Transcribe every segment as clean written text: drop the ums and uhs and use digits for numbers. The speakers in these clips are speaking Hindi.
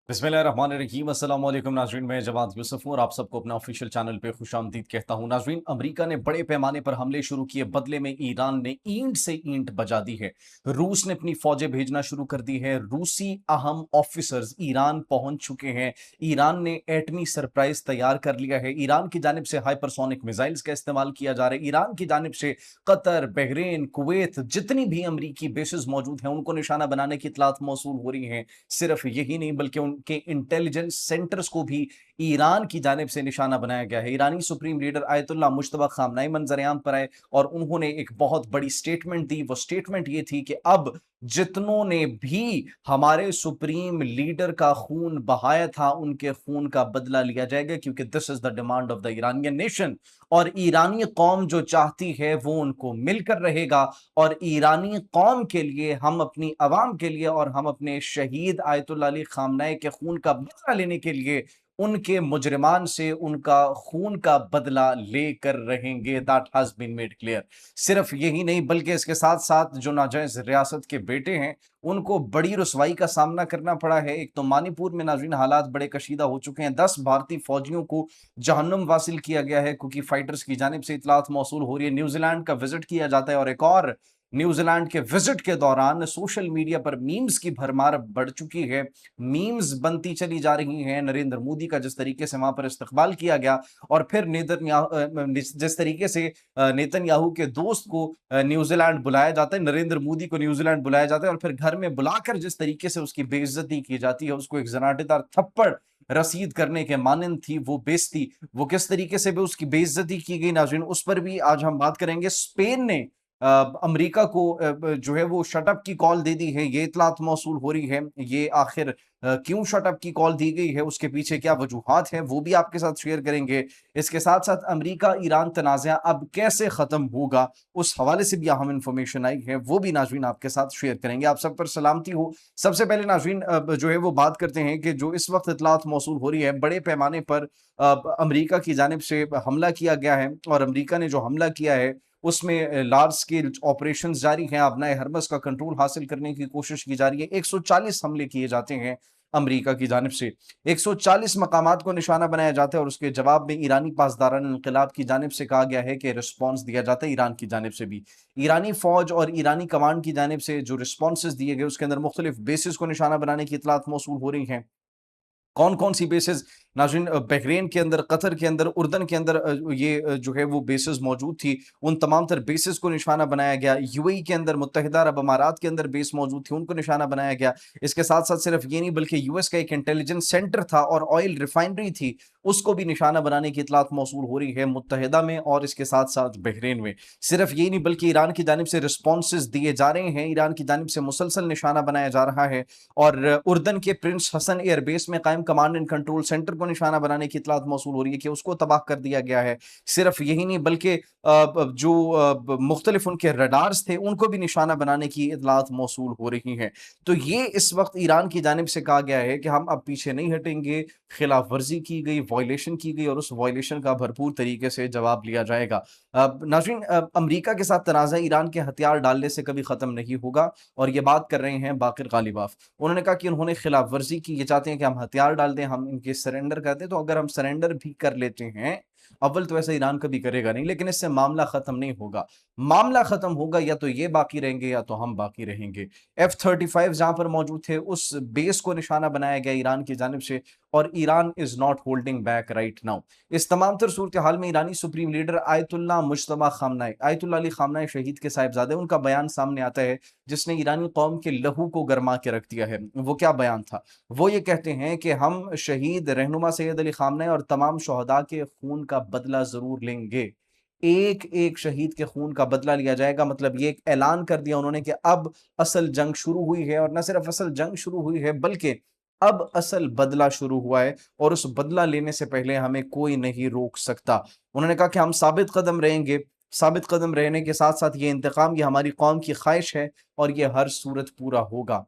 बिस्मिल्लाहिर्रहमानिर्रहीम अस्सलाम वालेकुम नाज़रीन, मैं जवाद यूसुफ हूँ और आप सबको अपना ऑफिशियल चैनल पे खुशामदीद कहता हूँ। नाज़रीन, अमेरिका ने बड़े पैमाने पर हमले शुरू किए, बदले में ईरान ने ईंट से ईंट बजा दी है। रूस ने अपनी फौजें भेजना शुरू कर दी है। रूसी अहम ऑफिसर्स ईरान पहुंच चुके हैं। ईरान ने एटमी सरप्राइज तैयार कर लिया है। ईरान की जानिब से हाइपरसोनिक मिसाइल्स का इस्तेमाल किया जा रहा है। ईरान की जानिब से कतर, बहरीन, कुवैत, जितनी भी अमरीकी बेसिस मौजूद हैं उनको निशाना बनाने की इतलात मौसूल हो रही हैं। सिर्फ यही नहीं बल्कि उनके इंटेलिजेंस सेंटर्स को भी ईरान की जानिब से निशाना बनाया गया है। ईरानी supreme leader Ayatollah Mujtaba Khamenei मंजर-ए-आम पर आए और उन्होंने एक बहुत बड़ी स्टेटमेंट दी। वो स्टेटमेंट ये थी कि अब जितनों ने भी हमारे सुप्रीम लीडर का खून बहाया था, उनके खून का बदला लिया जाएगा, क्योंकि this is the demand of the Iranian nation. और ईरानी कौम जो चाहती है वो उनको मिलकर रहेगा। और ईरानी कौम के लिए, हम अपनी अवाम के लिए और हम अपने शहीद आयतुल्लाह अली खामनाई के खून का बदला लेने के लिए उनके मुजरिमान से उनका खून का बदला लेकर रहेंगे। That has been made clear. सिर्फ यही नहीं बल्कि इसके साथ साथ जो नाजायज रियासत के बेटे हैं उनको बड़ी रुसवाई का सामना करना पड़ा है। एक तो मणिपुर में नाज़रीन हालात बड़े कशीदा हो चुके हैं। 10 भारतीय फौजियों को जहन्नुम वासिल किया गया है क्योंकि फाइटर्स की जानिब से इतलात मौसूल हो रही है। न्यूजीलैंड का विजिट किया जाता है और एक और न्यूजीलैंड के विजिट के दौरान सोशल मीडिया पर मीम्स की भरमार बढ़ चुकी है। मीम्स बनती चली जा रही हैं नरेंद्र मोदी का जिस तरीके से वहां पर इस्तकबाल किया गया, और फिर जिस तरीके से नेतन्याहू के दोस्त को न्यूजीलैंड बुलाया जाता है, नरेंद्र मोदी को न्यूजीलैंड बुलाया जाता है और फिर घर में बुलाकर जिस तरीके से उसकी बेइज्जती की जाती है, उसको एक जनाटेदार थप्पड़ रसीद करने के मानंद थी वो बेइज्जती, वो किस तरीके से भी उसकी बेइज्जती की गई नाज़रीन, उस पर भी आज हम बात करेंगे। स्पेन ने अमेरिका को जो है वो शटअप की कॉल दे दी है, ये इतलात मौसूल हो रही है। ये आखिर क्यों शटअप की कॉल दी गई है, उसके पीछे क्या वजूहात हैं, वो भी आपके साथ शेयर करेंगे। इसके साथ साथ अमेरिका ईरान तनाज़ा अब कैसे खत्म होगा, उस हवाले से भी अहम इंफॉर्मेशन आई है, वो भी नाज़रीन आपके साथ शेयर करेंगे। आप सब पर सलामती हो। सबसे पहले नाज़रीन जो है वो बात करते हैं कि जो इस वक्त इतलात मौसूल हो रही है, बड़े पैमाने पर अमेरिका की जानिब से हमला किया गया है और अमेरिका ने जो हमला किया है उसमें लार्ज स्केल ऑपरेशंस जारी हैं। अबनाए हरमस का कंट्रोल हासिल करने की कोशिश की जा रही है। 140 हमले किए जाते हैं अमेरिका की जानिब से। 140 मकामात को निशाना बनाया जाता है और उसके जवाब में ईरानी पासदारान इंक़िलाब की जानिब से कहा गया है कि रिस्पॉन्स दिया जाता है ईरान की जानिब से भी। ईरानी फौज और ईरानी कमांड की जानिब से जो रिस्पॉन्सेज दिए गए उसके अंदर मुख्तलिफ बेसिस को निशाना बनाने की इतलात मौसूल हो रही हैं। कौन-कौन सी बेसेस नाज़रीन, बहरीन के अंदर, कतर के अंदर, उर्दन के अंदर ये जो है वो बेसेस मौजूद थी, उन तमाम तर बेसेस को निशाना बनाया गया। यूएई के अंदर, मुत्तहिदा अरब अमारात के अंदर बेस मौजूद थी, उनको निशाना बनाया गया। इसके साथ-साथ सिर्फ ये नहीं बल्कि यूएस का एक इंटेलिजेंस सेंटर था और ऑयल रिफाइनरी थी, उसको भी निशाना बनाने की इतलात मौसूल हो रही है मुत्तहिदा में और इसके साथ-साथ बहरीन में। सिर्फ यही नहीं बल्कि ईरान की जानिब से रिस्पॉन्सेज़ दिए जा रहे हैं, ईरान की जानिब से मुसलसल निशाना बनाया जा रहा है और उर्दन के प्रिंस हसन एयरबेस में कायम कमांड एंड कंट्रोल सेंटर को निशाना बनाने की इतलात मौसूल हो रही है कि उसको तबाह कर दिया गया है। सिर्फ यही नहीं बल्कि जो मुख्तलिफ उनके रडार्स थे उनको भी निशाना बनाने की इतलात मौसूल हो रही हैं। तो ये इस वक्त ईरान की जानिब से कहा गया है कि हम अब पीछे नहीं हटेंगे, खिलाफ वर्जी की गई, वायलेशन की गई और उस वायलेशन का भरपूर तरीके से जवाब लिया जाएगा। नाज़रीन, अमरीका के साथ तनाज़ा ईरान के हथियार डालने से कभी ख़त्म नहीं होगा और ये बात कर रहे हैं बाकिर गालिबाफ। उन्होंने कहा कि उन्होंने खिलाफ वर्जी की, ये चाहते हैं कि हम हथियार डाल दें, हम इनके सरेंडर कर दें। तो अगर हम सरेंडर भी कर लेते हैं, अव्वल तो ऐसा ईरान कभी करेगा नहीं, लेकिन इससे मामला खत्म नहीं होगा। मामला खत्म होगा या तो ये बाकी रहेंगे या तो हम बाकी रहेंगे। F-35 जहां पर मौजूद थे उस बेस को निशाना बनाया गया ईरान की जानिब से और Iran is not holding back right now. इस तमाम तर सूरत हाल में ईरानी supreme leader Ayatollah Mujtaba Khamenei, Ayatollah Ali Khamenei शहीद के साहिबजादे, उनका बयान सामने आता है जिसने ईरानी कौम के लहू को गरमा के रख दिया है। वो क्या बयान था? वो ये कहते हैं कि हम शहीद रहनुमा सैयद अली खामनेई और तमाम शहदा के खून का बदला ज़रूर लेंगे। एक-एक शहीद के खून का बदला लिया जाएगा, मतलब ये एक ऐलान कर दिया उन्होंने कि अब असल जंग शुरू हुई है और न सिर्फ असल जंग शुरू हुई है बल्कि अब असल बदला शुरू हुआ है और उस बदला लेने से पहले हमें कोई नहीं रोक सकता। उन्होंने कहा कि हम साबित कदम रहेंगे, साबित कदम रहने के साथ-साथ ये इंतकाम, ये हमारी कौम की ख्वाहिश है और ये हर सूरत पूरा होगा।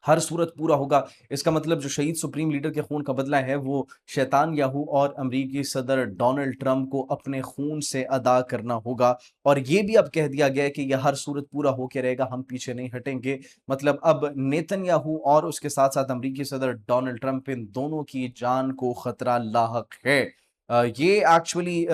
हर सूरत पूरा होगा। इसका मतलब जो शहीद सुप्रीम लीडर के खून का बदला है वो शैतान याहू और अमरीकी सदर डोनाल्ड ट्रंप को अपने खून से अदा करना होगा। और ये भी अब कह दिया गया है कि यह हर सूरत पूरा होके रहेगा, हम पीछे नहीं हटेंगे। मतलब अब नेतन्याहू और उसके साथ साथ अमरीकी सदर डोनाल्ड ट्रंप, इन दोनों की जान को खतरा लाहक है। ये एक्चुअली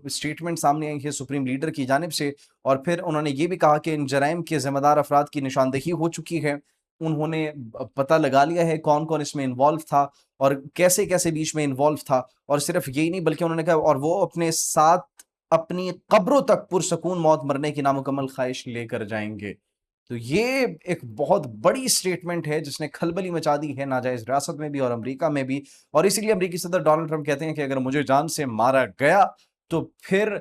स्टेटमेंट सामने आई है सुप्रीम लीडर की जानिब से। और फिर उन्होंने ये भी कहा कि इन जराइम के जिम्मेदार अफराद की निशानदेही हो चुकी है। उन्होंने पता लगा लिया है कौन कौन इसमें इन्वॉल्व था और कैसे कैसे बीच में इन्वॉल्व था। और सिर्फ यही नहीं बल्कि उन्होंने कहा और वो अपने साथ अपनी कब्रों तक पुरसकून मौत मरने की नामुकम्मल ख्वाहिश लेकर जाएंगे। तो ये एक बहुत बड़ी स्टेटमेंट है जिसने खलबली मचा दी है नाजायज रियासत में भी और अमेरिका में भी। और इसीलिए अमेरिकी सदर डोनाल्ड ट्रंप कहते हैं कि अगर मुझे जान से मारा गया तो फिर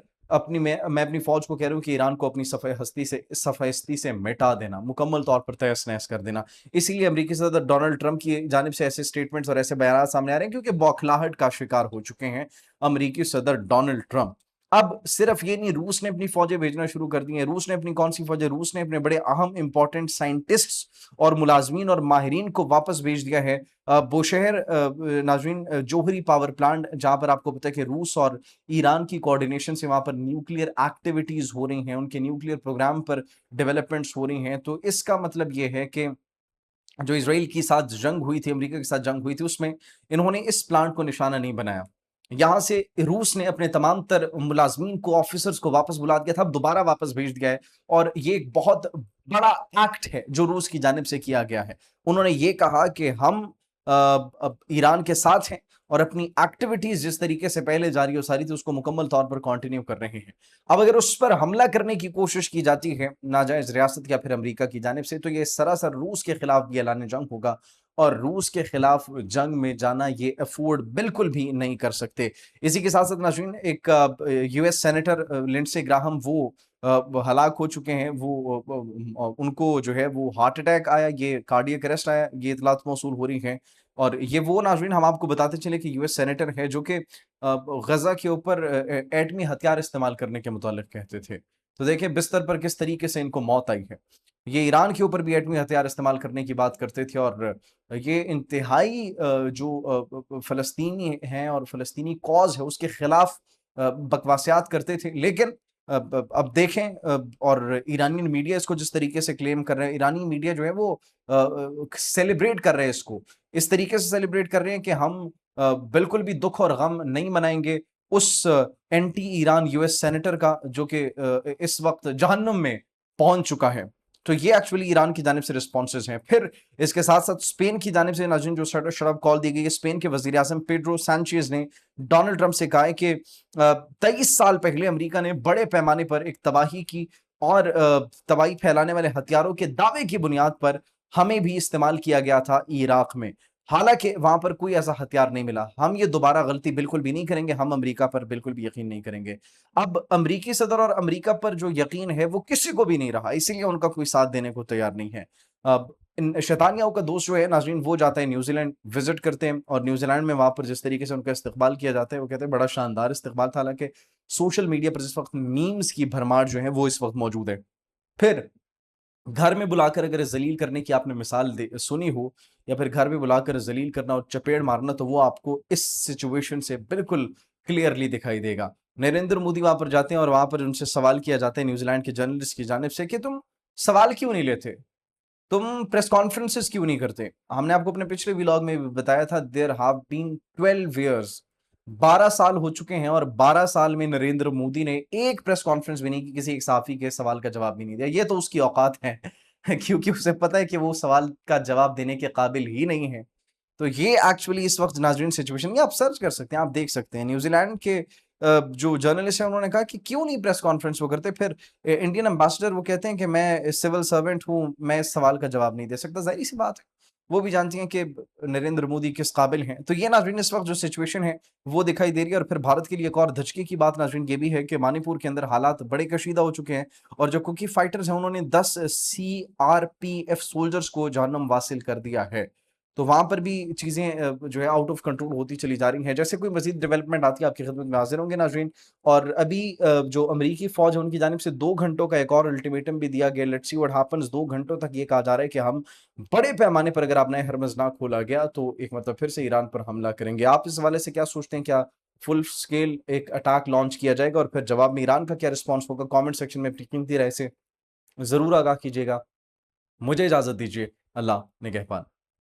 मैं अपनी फौज को कह रहा हूं कि ईरान को अपनी सफ़हस्ती से मिटा देना, मुकम्मल तौर पर तहस नहस कर देना। इसीलिए अमेरिकी सदर डोनाल्ड ट्रंप की जानिब से ऐसे स्टेटमेंट्स और ऐसे बयान सामने आ रहे हैं क्योंकि बौखलाहट का शिकार हो चुके हैं अमेरिकी सदर डोनाल्ड ट्रंप। अब सिर्फ ये नहीं, रूस ने अपनी फौजें भेजना शुरू कर दी हैं। रूस ने अपनी कौन सी फौजें, रूस ने अपने बड़े अहम इंपॉर्टेंट साइंटिस्ट्स और मुलाजमीन और माहिरीन को वापस भेज दिया है। बुशहर नाजरीन जोहरी पावर प्लांट, जहां पर आपको पता है कि रूस और ईरान की कोऑर्डिनेशन से वहां पर न्यूक्लियर एक्टिविटीज हो रही हैं, उनके न्यूक्लियर प्रोग्राम पर डेवलपमेंट्स हो रही हैं। तो इसका मतलब ये है कि जो इसराइल के साथ जंग हुई थी, अमेरिका के साथ जंग हुई थी, उसमें इन्होंने इस प्लांट को निशाना नहीं बनाया। यहां से रूस ने अपने तमाम तर मुलाजमीन को, ऑफिसर्स को वापस बुला दिया था, अब दोबारा वापस भेज दिया है। और ये एक बहुत बड़ा एक्ट है जो रूस की जानिब से किया गया है। उन्होंने ये कहा कि हम अब ईरान के साथ हैं और अपनी एक्टिविटीज जिस तरीके से पहले जारी हो सारी थी उसको मुकम्मल तौर पर कंटिन्यू कर रहे हैं। अब अगर उस पर हमला करने की कोशिश की जाती है नाजायज रियासत या फिर अमेरिका की जानिब से, तो ये सरासर रूस के खिलाफ भी ऐलान जंग होगा। और रूस के खिलाफ जंग में जाना ये अफोर्ड बिल्कुल भी नहीं कर सकते। इसी के साथ साथ नाज़रीन, एक यूएस सेनेटर लिंडसे ग्राहम, वो हलाक हो चुके हैं। वो उनको जो है वो हार्ट अटैक आया, ये कार्डियक अरेस्ट आया, ये इतलात मौसूल हो रही हैं। और ये वो नाज़रीन हम आपको बताते चले कि यूएस सेनेटर है जो कि गजा के ऊपर एटमी हथियार इस्तेमाल करने के मुतालिक कहते थे। तो देखिए बिस्तर पर किस तरीके से इनको मौत आई है। ये ईरान के ऊपर भी एटमी हथियार इस्तेमाल करने की बात करते थे। और ये इंतहाई जो फ़लस्तीनी हैं और फ़लस्तीनी कॉज़ है उसके खिलाफ बकवासियात करते थे। लेकिन अब देखें, और ईरानी मीडिया इसको जिस तरीके से क्लेम कर रहे हैं, ईरानी मीडिया जो है वो सेलिब्रेट कर रहे हैं इसको। इस तरीके से सेलिब्रेट कर रहे हैं कि हम बिल्कुल भी दुख और गम नहीं मनाएँगे उस एंटी ईरान यूएस सेनेटर का जो कि इस वक़्त जहन्नुम में पहुँच चुका है। तो ये एक्चुअली ईरान की जानिब से रिस्पॉन्सेज़ हैं। फिर इसके साथ-साथ स्पेन की जानिब से नाज़रीन जो शट अप कॉल दी गई है, स्पेन के वज़ीर-ए-आज़म पेड्रो सैंचेज़ ने डोनाल्ड ट्रंप से कहा है कि 23 साल पहले अमेरिका ने बड़े पैमाने पर एक तबाही की और तबाही फैलाने वाले हथियारों के दावे की बुनियाद पर हमें भी इस्तेमाल किया गया था इराक में। हालाँकि वहाँ पर कोई ऐसा हथियार नहीं मिला। हम ये दोबारा गलती बिल्कुल भी नहीं करेंगे, हम अमेरिका पर बिल्कुल भी यकीन नहीं करेंगे। अब अमेरिकी सदर और अमेरिका पर जो यकीन है वो किसी को भी नहीं रहा, इसीलिए उनका कोई साथ देने को तैयार नहीं है। अब शैतानियाओं का दोस्त जो है नाज़रीन, वो जाता है न्यूज़ीलैंड, विज़िट करते हैं और न्यूज़ीलैंड में वहाँ पर जिस तरीके से उनका इस्तकबाल किया जाता है, वो कहते हैं बड़ा शानदार इस्तकबाल था। हालाँकि सोशल मीडिया पर जिस वक़्त मीम्स की भरमार जो है वो इस वक़्त मौजूद है। फिर घर में बुलाकर अगर ज़लील करने की आपने मिसाल सुनी हो, या फिर घर में बुलाकर ज़लील करना और चपेड़ मारना, तो वो आपको इस सिचुएशन से बिल्कुल क्लियरली दिखाई देगा। नरेंद्र मोदी वहाँ पर जाते हैं और वहाँ पर उनसे सवाल किया जाता है न्यूज़ीलैंड के जर्नलिस्ट की जानिब से कि तुम सवाल क्यों नहीं लेते? तुम प्रेस कॉन्फ्रेंसेस क्यों नहीं करते? हमने आपको अपने पिछले व्लॉग में भी बताया था, देयर हैव बीन 12 ईयर्स, 12 साल हो चुके हैं और 12 साल में नरेंद्र मोदी ने एक प्रेस कॉन्फ्रेंस भी नहीं की, किसी एक सहाफ़ी के सवाल का जवाब भी नहीं दिया। ये तो उसकी औकात है क्योंकि उसे पता है कि वो सवाल का जवाब देने के काबिल ही नहीं है। तो ये एक्चुअली इस वक़्त नाज़रीन सिचुएशन, ये आप सर्च कर सकते हैं, आप देख सकते हैं। न्यूज़ीलैंड के जो जर्नलिस्ट हैं उन्होंने कहा कि क्यों नहीं प्रेस कॉन्फ्रेंस वो करते? फिर इंडियन एम्बेसडर वो कहते हैं कि मैं सिविल सर्वेंट हूँ, मैं इस सवाल का जवाब नहीं दे सकता। ज़ाहिर-सी बात है, वो भी जानती हैं कि नरेंद्र मोदी किस काबिल हैं। तो ये नाज़रीन इस वक़्त जो सिचुएशन है वो दिखाई दे रही है। और फिर भारत के लिए एक और धचके की बात नाज़रीन ये भी है कि मणिपुर के अंदर हालात बड़े कशीदा हो चुके हैं और जो कुकी फाइटर्स हैं उन्होंने 10 सीआरपीएफ सोल्जर्स को जहन्नुम वासिल कर दिया है। तो वहाँ पर भी चीज़ें जो है आउट ऑफ कंट्रोल होती चली जा रही हैं। जैसे कोई मज़ीद डेवलपमेंट आती है आपकी खिदमत में हाज़िर होंगे नाज़रीन। और अभी जो अमरीकी फ़ौज है उनकी जानिब से 2 घंटों का एक और अल्टीमेटम भी दिया गया। Let's see what happens. 2 घंटों तक ये कहा जा रहा है कि हम बड़े पैमाने पर अगर आपने हरमुज़ ना खोला गया तो एक मतलब फिर से ईरान पर हमला करेंगे। आप इस हवाले से क्या सोचते हैं? क्या फुल स्केल एक अटैक लॉन्च किया जाएगा और फिर जवाब में ईरान का क्या रिस्पॉन्स होगा? कमेंट सेक्शन में अपनी कीमती राय से ज़रूर आगाह कीजिएगा। मुझे इजाज़त दीजिए। अल्लाह निगहबान।